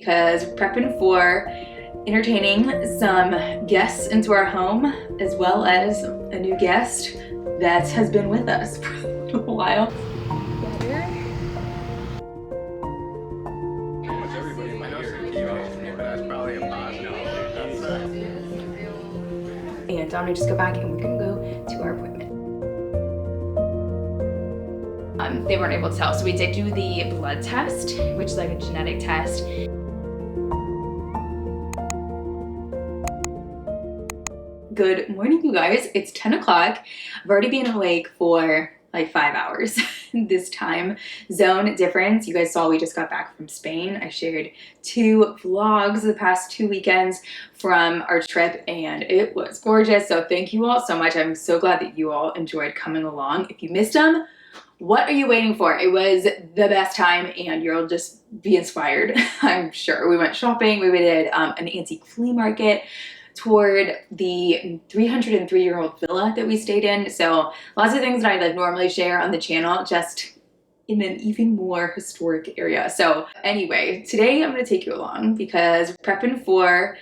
because we're prepping for entertaining some guests into our home, as well as a new guest that has been with us for a while. And I'm gonna just go back and we're gonna go to our appointment. They weren't able to tell, so we did do the blood test, which is like a genetic test. Good morning, you guys. It's 10 o'clock. I've already been awake for like 5 hours. This time zone difference. You guys saw we just got back from Spain. I shared 2 vlogs the past 2 weekends from our trip and it was gorgeous. So thank you all so much. I'm so glad that you all enjoyed coming along. If you missed them, what are you waiting for? It was the best time and you'll just be inspired, I'm sure. We went shopping. We did an antique flea market, toured the 303-year-old villa that we stayed in. So lots of things that I like normally share on the channel, just in an even more historic area. So anyway, today I'm going to take you along because we're prepping for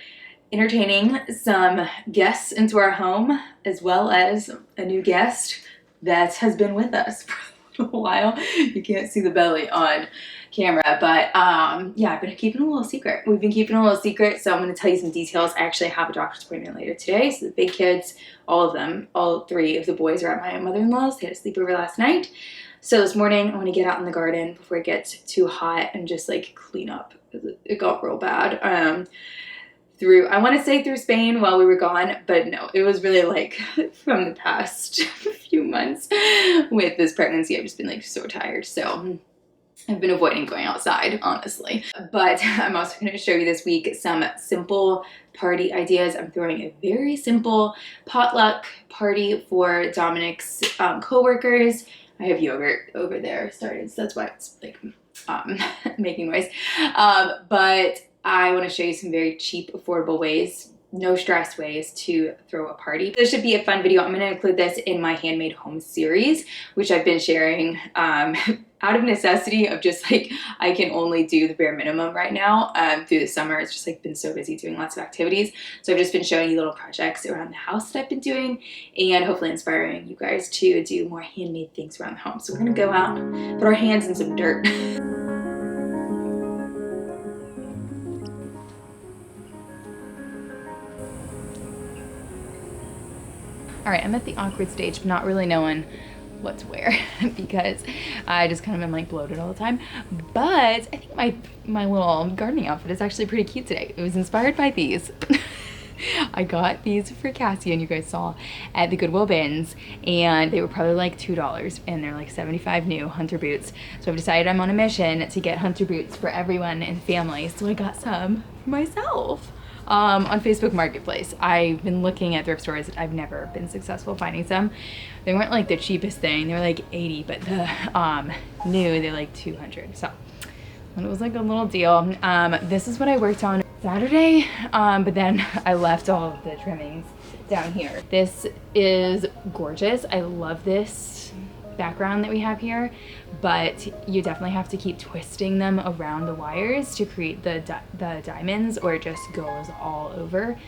entertaining some guests into our home, as well as a new guest that has been with us for a while. You can't see the belly on camera, but yeah, I've been keeping a little secret. We've been keeping a little secret, so I'm going to tell you some details. I actually have a doctor's appointment later today, so the big kids, all of them, all 3 of the boys are at my mother-in-law's. They had a sleepover last night. So this morning I want to get out in the garden before it gets too hot and just like clean up. It got real bad. I want to say through Spain while we were gone, but no, it was really like from the past few months with this pregnancy. I've just been like so tired. So I've been avoiding going outside, honestly. But I'm also going to show you this week some simple party ideas. I'm throwing a very simple potluck party for Dominic's co-workers. I have yogurt over there started, so that's why it's like making noise. But I want to show you some very cheap, affordable ways, no stress ways to throw a party. This should be a fun video. I'm going to include this in my Handmade Home Series, which I've been sharing out of necessity of just like, I can only do the bare minimum right now through the summer. It's just like been so busy doing lots of activities. So I've just been showing you little projects around the house that I've been doing and hopefully inspiring you guys to do more handmade things around the home. So we're going to go out and put our hands in some dirt. All right, I'm at the awkward stage of not really knowing what to wear because I just kind of am like bloated all the time. But I think my little gardening outfit is actually pretty cute today. It was inspired by these. I got these for Cassie, and you guys saw at the Goodwill bins, and they were probably like $2, and they're like 75 new hunter boots. So I've decided I'm on a mission to get hunter boots for everyone in the family. So I got some for myself. On Facebook Marketplace. I've been looking at thrift stores. I've never been successful finding some. They weren't like the cheapest thing. They were like 80, but the new, they're like 200. So it was like a little deal. This is what I worked on Saturday, but then I left all of the trimmings down here. This is gorgeous. I love this background that we have here, but you definitely have to keep twisting them around the wires to create the diamonds, or it just goes all over,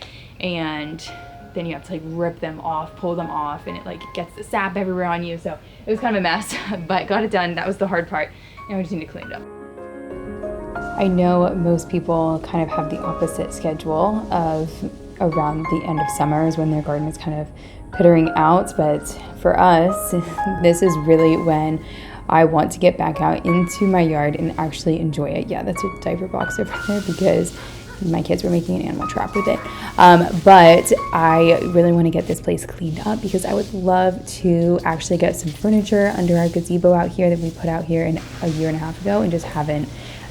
and then you have to like rip them off, pull them off, and it like gets the sap everywhere on you. So it was kind of a mess, but got it done. That was the hard part, and we just need to clean it up. I know most people kind of have the opposite schedule of around the end of summer is when their garden is kind of pittering out, but for us, this is really when I want to get back out into my yard and actually enjoy it. Yeah, that's a diaper box over there because my kids were making an animal trap with it. But I really want to get this place cleaned up because I would love to actually get some furniture under our gazebo out here that we put out here a year and a half ago and just haven't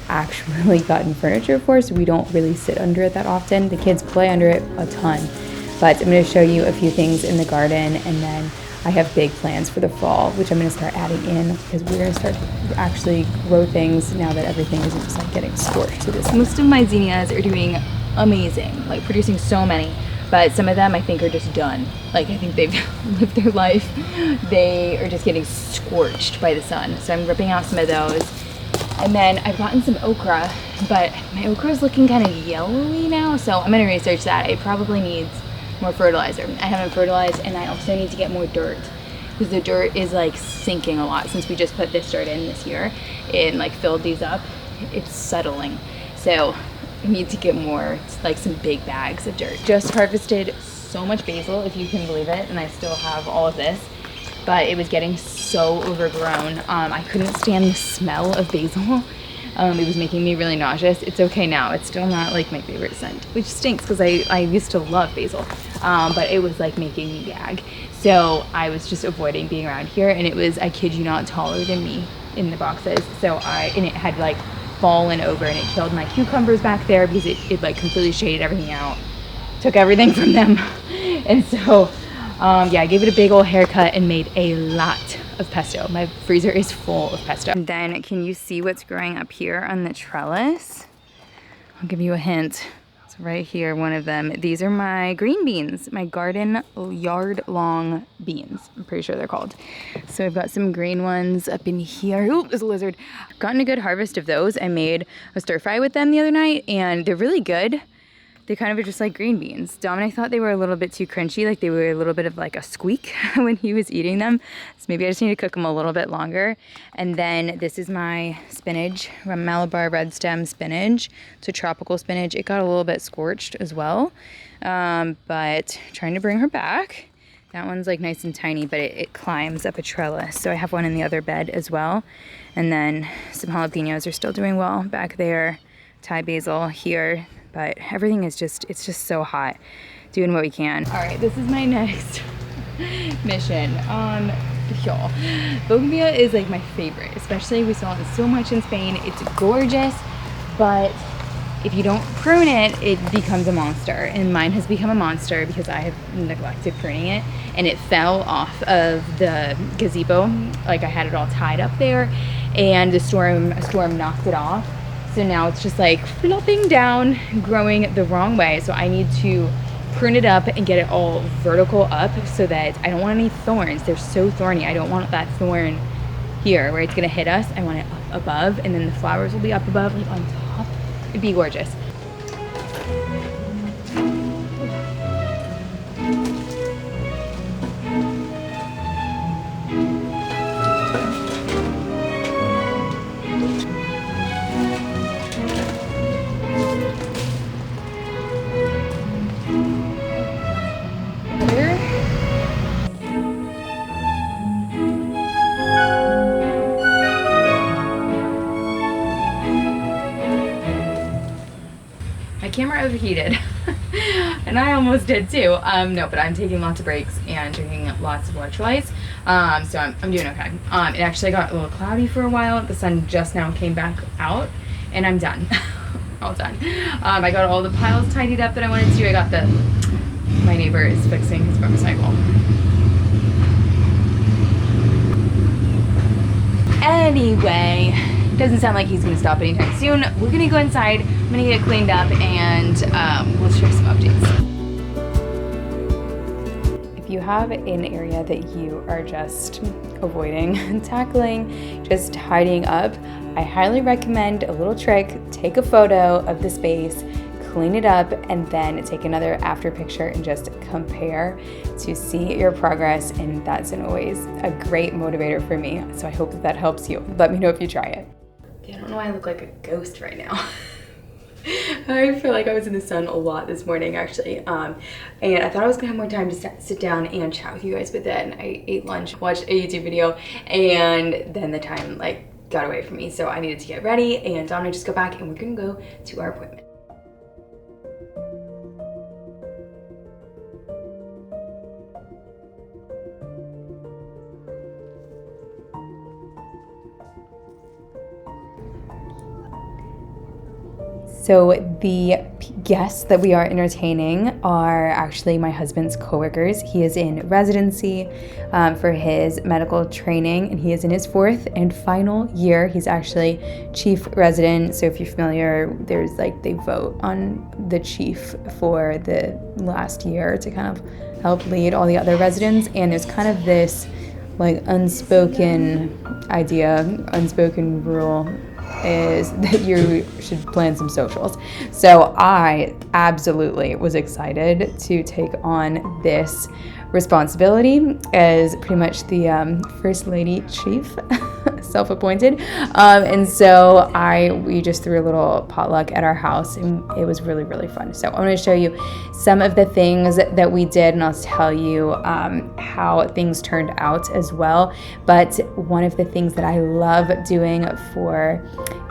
actually gotten furniture for, so we don't really sit under it that often. The kids play under it a ton. But I'm going to show you a few things in the garden, and then I have big plans for the fall, which I'm going to start adding in because we're going to start actually grow things now that everything isn't just like getting scorched to this. Most of my zinnias are doing amazing, like producing so many, but some of them I think are just done. Like I think they've lived their life. They are just getting scorched by the sun. So I'm ripping out some of those. And then I've gotten some okra but my okra is looking kind of yellowy now, so I'm gonna research that. It probably needs more fertilizer. I haven't fertilized, and I also need to get more dirt because the dirt is like sinking a lot since we just put this dirt in this year and like filled these up. It's settling, so I need to get more, like some big bags of dirt. Just harvested so much basil, if you can believe it, and I still have all of this, but it was getting so overgrown. I couldn't stand the smell of basil. It was making me really nauseous. It's okay now. It's still not like my favorite scent, which stinks because I used to love basil, but it was like making me gag. So I was just avoiding being around here, and it was, I kid you not, taller than me in the boxes. So and it had like fallen over, and it killed my cucumbers back there because it like completely shaded everything out, took everything from them. And so yeah, I gave it a big old haircut and made a lot of pesto. My freezer is full of pesto. And then can you see what's growing up here on the trellis? I'll give you a hint. It's right here, one of them. These are my green beans, my garden yard long beans, I'm pretty sure they're called. So I've got some green ones up in here. Ooh, there's a lizard. Gotten a good harvest of those. I made a stir fry with them the other night, and they're really good. They kind of are just like green beans. Dominic thought they were a little bit too crunchy, like they were a little bit of like a squeak when he was eating them. So maybe I just need to cook them a little bit longer. And then this is my spinach, Malabar red stem spinach. It's a tropical spinach. It got a little bit scorched as well, but trying to bring her back. That one's like nice and tiny, but it climbs up a trellis. So I have one in the other bed as well. And then some jalapenos are still doing well back there. Thai basil here. But everything is just, it's just so hot. Doing what we can. All right, this is my next mission. Y'all, bougainvillea is like my favorite, especially we saw it so much in Spain. It's gorgeous, but if you don't prune it, it becomes a monster. And mine has become a monster because I have neglected pruning it, and it fell off of the gazebo. Like I had it all tied up there, and a storm knocked it off. So now it's just like flopping down, growing the wrong way. So I need to prune it up and get it all vertical up so that I don't want any thorns. They're so thorny. I don't want that thorn here where it's gonna hit us. I want it up above, and then the flowers will be up above, like on top. It'd be gorgeous. Camera overheated and I almost did too. No, but I'm taking lots of breaks and drinking lots of electrolytes, so I'm doing okay. It actually got a little cloudy for a while. The sun just now came back out, and I'm done. All done. I got all the piles tidied up that I wanted to do. I got my neighbor is fixing his motorcycle. Anyway, doesn't sound like he's gonna stop anytime soon. We're gonna go inside, I'm gonna get cleaned up, and we'll share some updates. If you have an area that you are just avoiding tackling, just tidying up, I highly recommend a little trick. Take a photo of the space, clean it up, and then take another after picture and just compare to see your progress. And that's always a great motivator for me. So I hope that helps you. Let me know if you try it. I don't know why I look like a ghost right now. I feel like I was in the sun a lot this morning, actually. And I thought I was gonna have more time to sit down and chat with you guys, but then I ate lunch, watched a YouTube video, and then the time like got away from me. So I needed to get ready, and Dominic just got back, and we're gonna go to our appointment. So the guests that we are entertaining are actually my husband's coworkers. He is in residency for his medical training, and he is in his 4th and final year. He's actually chief resident. So if you're familiar, there's like they vote on the chief for the last year to kind of help lead all the other residents. And there's kind of this like unspoken idea, unspoken rule is that you should plan some socials. So I absolutely was excited to take on this responsibility as pretty much the first lady chief, self-appointed. And so we just threw a little potluck at our house, and it was really, really fun. So I'm going to show you some of the things that we did, and I'll tell you how things turned out as well. But one of the things that I love doing for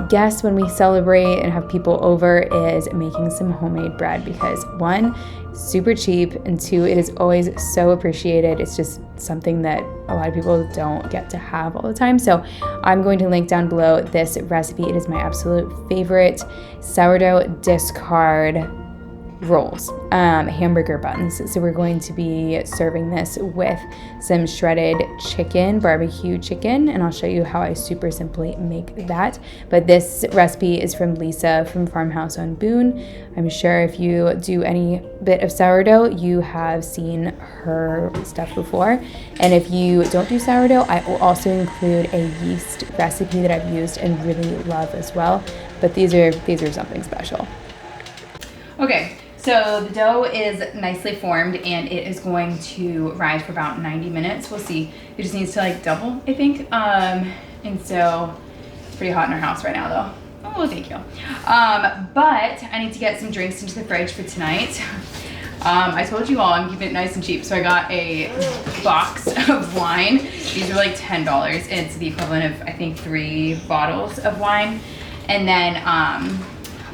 guests when we celebrate and have people over is making some homemade bread, because one, super cheap, and two, it is always so appreciated. It's just something that a lot of people don't get to have all the time. So I'm going to link down below this recipe. It is my absolute favorite sourdough discard rolls, hamburger buns. So we're going to be serving this with some shredded chicken, barbecue chicken, and I'll show you how I super simply make that. But this recipe is from Lisa from Farmhouse on Boone. I'm sure if you do any bit of sourdough, you have seen her stuff before. And if you don't do sourdough, I will also include a yeast recipe that I've used and really love as well. But these are something special. Okay. So the dough is nicely formed, and it is going to rise for about 90 minutes. We'll see. It just needs to like double, I think. And so it's pretty hot in our house right now though. Oh, thank you. But I need to get some drinks into the fridge for tonight. I told you all I'm keeping it nice and cheap. So I got a box of wine. These are like $10. It's the equivalent of, I think, 3 bottles of wine. And then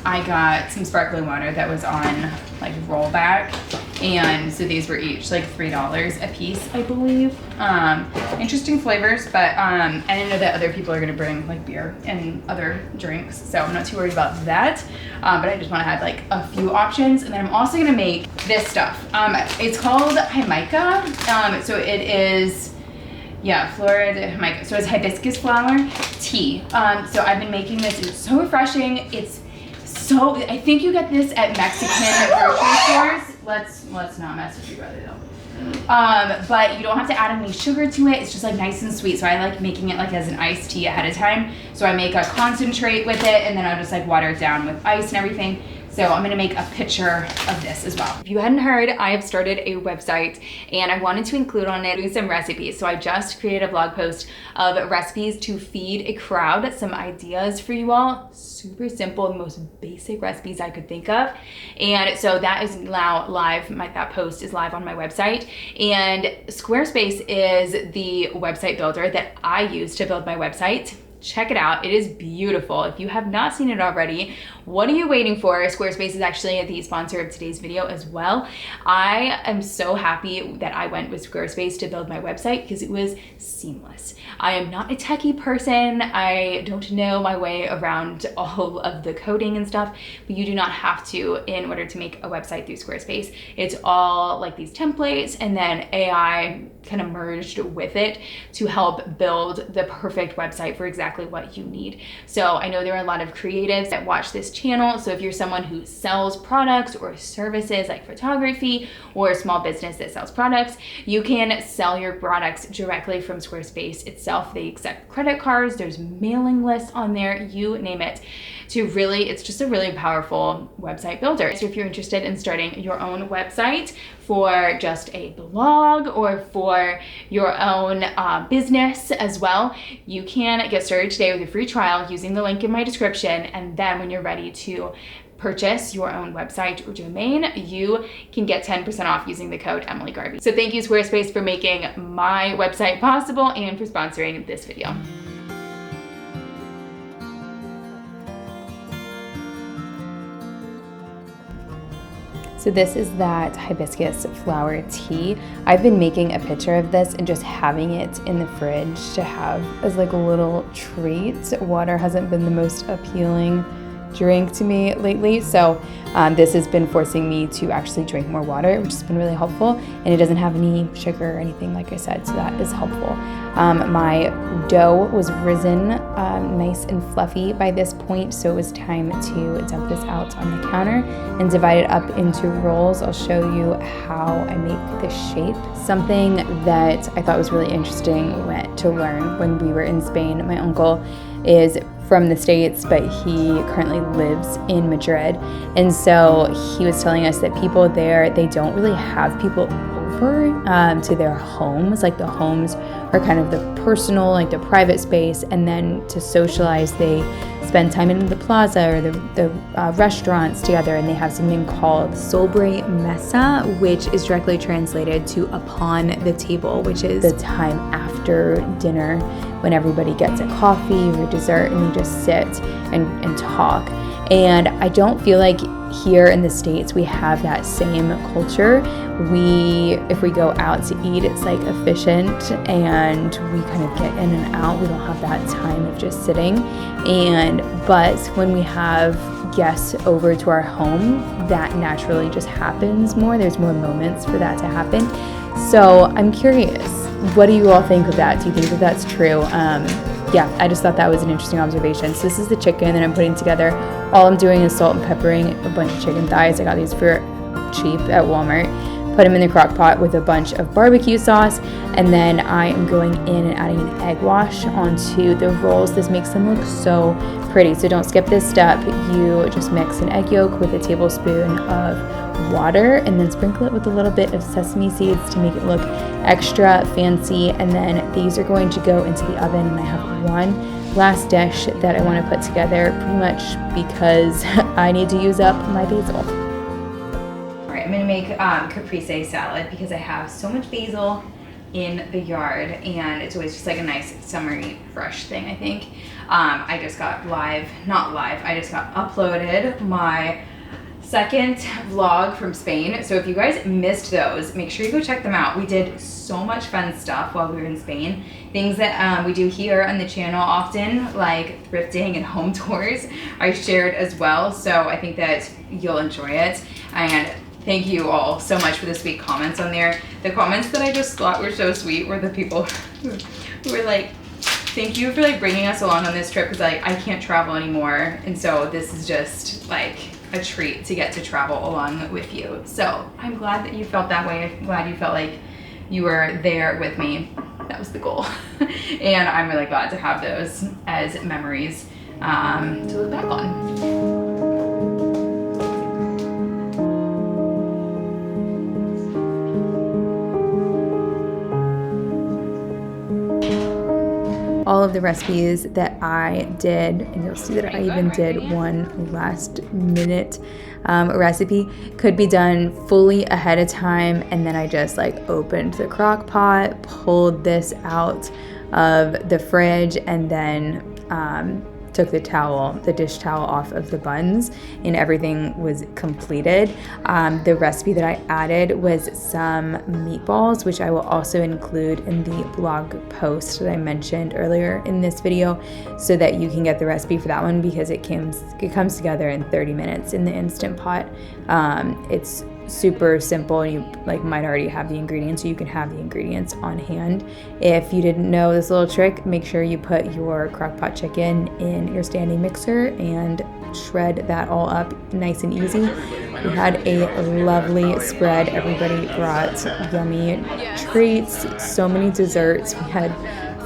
I got some sparkling water that was on like rollback, and so these were each like $3 a piece, I believe. Interesting flavors, but I didn't know that other people are gonna bring like beer and other drinks, so I'm not too worried about that. But I just want to have like a few options, and then I'm also gonna make this stuff. It's called Jamaica. So it is, yeah, Florida Jamaica. So it's hibiscus flower tea. So I've been making this. It's so refreshing. So I think you get this at Mexican grocery stores. Let's not mess with you, brother, though. But you don't have to add any sugar to it. It's just like nice and sweet. So I like making it like as an iced tea ahead of time. So I make a concentrate with it, and then I just like water it down with ice and everything. So I'm gonna make a picture of this as well. If you hadn't heard, I have started a website, and I wanted to include on it some recipes. So I just created a blog post of recipes to feed a crowd, some ideas for you all. Super simple, the most basic recipes I could think of. And so that is now live. That post is live on my website. And Squarespace is the website builder that I use to build my website. Check it out. It is beautiful. If you have not seen it already, what are you waiting for? Squarespace is actually the sponsor of today's video as well. I am so happy that I went with Squarespace to build my website because it was seamless. I am not a techie person. I don't know my way around all of the coding and stuff, but you do not have to in order to make a website through Squarespace. It's all like these templates, and then AI kind of merged with it to help build the perfect website for exactly what you need. So I know there are a lot of creatives that watch this channel. So if you're someone who sells products or services like photography, or a small business that sells products, you can sell your products directly from Squarespace itself. They accept credit cards, there's mailing lists on there, you name it. It's just a really powerful website builder. So if you're interested in starting your own website for just a blog or for your own business as well, you can get started today with a free trial using the link in my description. And then when you're ready to purchase your own website or domain, you can get 10% off using the code Emily Garvey. So thank you, Squarespace, for making my website possible and for sponsoring this video. So this is that hibiscus flower tea. I've been making a picture of this and just having it in the fridge to have as like a little treat. Water hasn't been the most appealing drink to me lately, so this has been forcing me to actually drink more water, which has been really helpful, and it doesn't have any sugar or anything, like I said, so that is helpful. My dough was risen nice and fluffy by this point, so it was time to dump this out on the counter and divide it up into rolls. I'll show you how I make the shape. Something that I thought was really interesting to learn when we were in Spain, my uncle is from the States, but he currently lives in Madrid. And so he was telling us that people there, they don't really have people over to their homes. Like the homes are kind of the personal, like the private space. And then to socialize, they spend time in the plaza or the restaurants together, and they have something called sobre mesa, which is directly translated to upon the table, which is the time after dinner when everybody gets a coffee or dessert and they just sit and talk. And I don't feel like here in the States we have that same culture. If we go out to eat, it's like efficient and we kind of get in and out. We don't have that time of just sitting. But when we have guests over to our home, that naturally just happens more. There's more moments for that to happen. So I'm curious, what do you all think of that? Do you think that that's true? Yeah, I just thought that was an interesting observation. So this is the chicken that I'm putting together. All I'm doing is salt and peppering a bunch of chicken thighs. I got these for cheap at Walmart. Put them in the crock pot with a bunch of barbecue sauce, and then I am going in and adding an egg wash onto the rolls. This makes them look so pretty. So don't skip this step. You just mix an egg yolk with a tablespoon of water and then sprinkle it with a little bit of sesame seeds to make it look extra fancy. And then these are going to go into the oven, and I have one last dish that I want to put together pretty much because I need to use up my basil. All right, I'm gonna make caprese salad because I have so much basil in the yard, and it's always just like a nice summery fresh thing, I think. I just got I just got uploaded my second vlog from Spain. So if you guys missed those, make sure you go check them out. We did so much fun stuff while we were in Spain. Things that we do here on the channel often, like thrifting and home tours, I shared as well. So I think that you'll enjoy it. And thank you all so much for the sweet comments on there. The comments that I just thought were so sweet were the people who were like, thank you for like bringing us along on this trip, because like I can't travel anymore. And so this is just like a treat to get to travel along with you. So I'm glad that you felt that way. I'm glad you felt like you were there with me. That was the goal. And I'm really glad to have those as memories to look back on. All of the recipes that I did, and you'll see that I even did one last minute recipe, could be done fully ahead of time, and then I just like opened the crock pot, pulled this out of the fridge, and then took the dish towel off of the buns, and everything was completed. The recipe that I added was some meatballs, which I will also include in the blog post that I mentioned earlier in this video, so that you can get the recipe for that one, because it comes together in 30 minutes in the Instant Pot. It's super simple, and you like might already have the ingredients, so you can have the ingredients on hand. If you didn't know this little trick, make sure you put your crock-pot chicken in your standing mixer and shred that all up nice and easy. We had a lovely spread. Everybody brought yummy treats, so many desserts. We had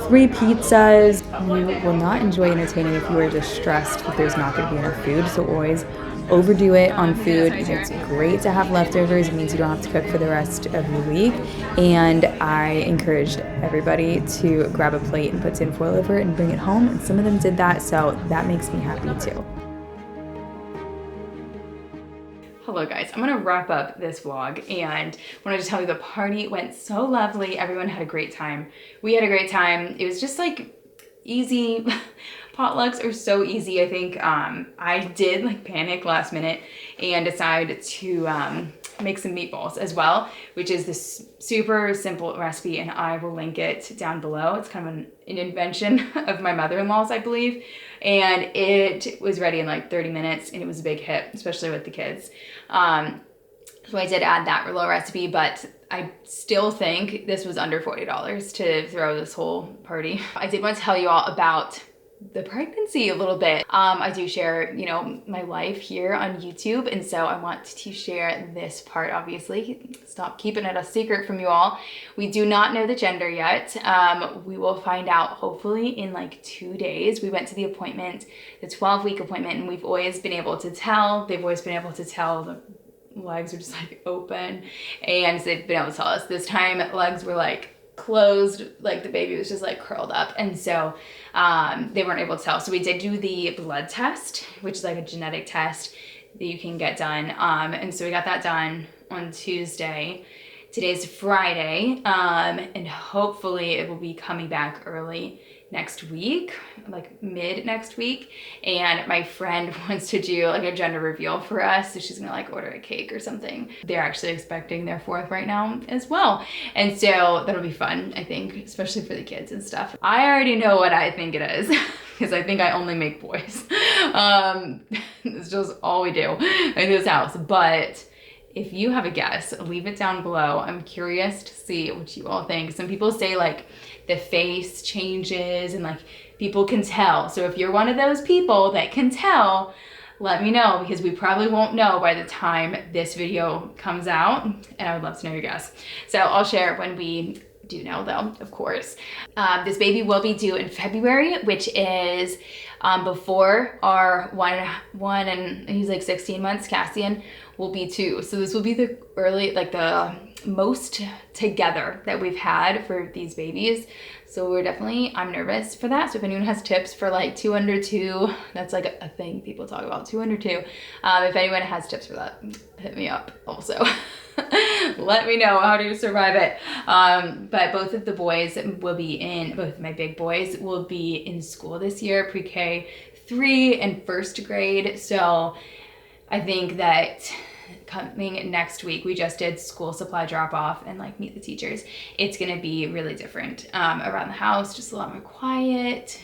3 pizzas. You will not enjoy entertaining if you are just stressed that there's not going to be enough food, so always overdo it on food. It's great to have leftovers. It means you don't have to cook for the rest of your week. And I encouraged everybody to grab a plate and put tinfoil over it and bring it home. And some of them did that, so that makes me happy too. Hello guys, I'm gonna wrap up this vlog and wanted to tell you the party went so lovely. Everyone had a great time. We had a great time. It was just like easy. Potlucks are so easy. I think I did like panic last minute and decide to make some meatballs as well, which is this super simple recipe, and I will link it down below. It's kind of an invention of my mother-in-law's, I believe, and it was ready in like 30 minutes, and it was a big hit, especially with the kids. So I did add that little recipe, but I still think this was under $40 to throw this whole party. I did want to tell you all about the pregnancy a little bit. I do share, you know, my life here on YouTube, and so I want to share this part, obviously. Stop keeping it a secret from you all. We do not know the gender yet. We will find out hopefully in like 2 days. We went to the appointment, the 12-week appointment, and we've always been able to tell. They've always been able to tell. The legs are just like open, and they've been able to tell us. This time legs were like closed, like the baby was just like curled up, and so they weren't able to tell. So we did do the blood test, which is like a genetic test that you can get done, and so we got that done on Tuesday. Today's Friday, and hopefully it will be coming back early next week, like mid next week. And my friend wants to do like a gender reveal for us, so she's gonna like order a cake or something. They're actually expecting their 4th right now as well, and so that'll be fun, I think, especially for the kids and stuff. I already know what I think it is because I think I only make boys. It's just all we do in this house. But if you have a guess, leave it down below. I'm curious to see what you all think. Some people say like the face changes and like people can tell. So if you're one of those people that can tell, let me know, because we probably won't know by the time this video comes out, and I would love to know your guess. So I'll share when we do know though, of course. This baby will be due in February, which is before our one and he's like 16 months, Cassian will be 2. So this will be the early, like the most together that we've had for these babies. So I'm nervous for that. So if anyone has tips for like 2 under 2, that's like a thing people talk about, 2 under 2. If anyone has tips for that, hit me up also. Let me know how to survive it. But both of the boys will be both of my big boys will be in school this year, pre-K 3 and 1st grade. So I think that coming next week, we just did school supply drop off and like meet the teachers. It's gonna be really different around the house, just a lot more quiet,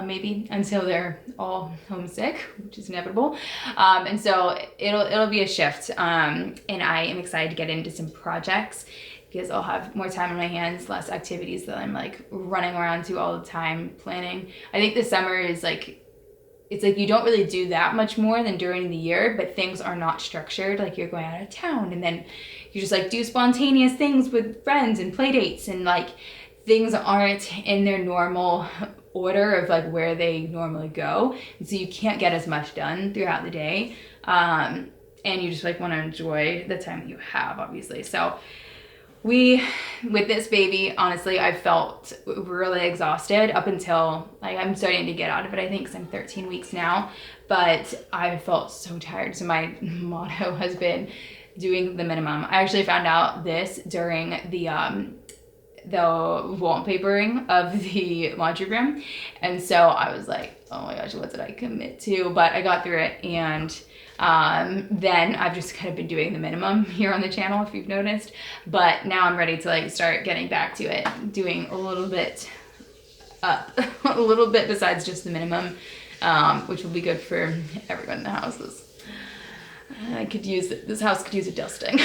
maybe until they're all homesick, which is inevitable. And so it'll be a shift. And I am excited to get into some projects because I'll have more time on my hands, less activities that I'm like running around to all the time planning. I think the summer is like, it's like you don't really do that much more than during the year, but things are not structured. Like you're going out of town and then you just like do spontaneous things with friends and play dates, and like things aren't in their normal order of like where they normally go. And so you can't get as much done throughout the day. And you just like want to enjoy the time that you have, obviously. So with this baby, honestly, I felt really exhausted up until like I'm starting to get out of it, I think, because I'm 13 weeks now, but I felt so tired. So my motto has been doing the minimum. I actually found out this during the wallpapering of the laundry room, and so I was like, oh my gosh, what did I commit to? But I got through it, and then I've just kind of been doing the minimum here on the channel, if you've noticed. But now I'm ready to like start getting back to it, doing a little bit a little bit besides just the minimum, which will be good for everyone in the house. This house could use a dusting.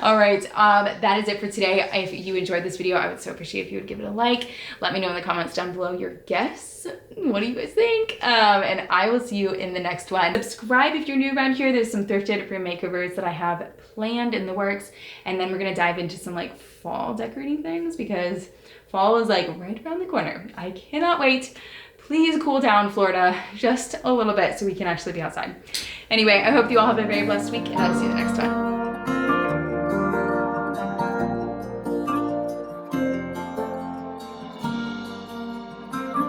All right, that is it for today. If you enjoyed this video, I would so appreciate if you would give it a like. Let me know in the comments down below your guess. What do you guys think? And I will see you in the next one. Subscribe if you're new around here. There's some thrifted room makeovers that I have planned in the works, and then we're gonna dive into some like fall decorating things because fall is like right around the corner. I cannot wait. Please cool down, Florida, just a little bit so we can actually be outside. Anyway, I hope you all have a very blessed week, and I'll see you the next time.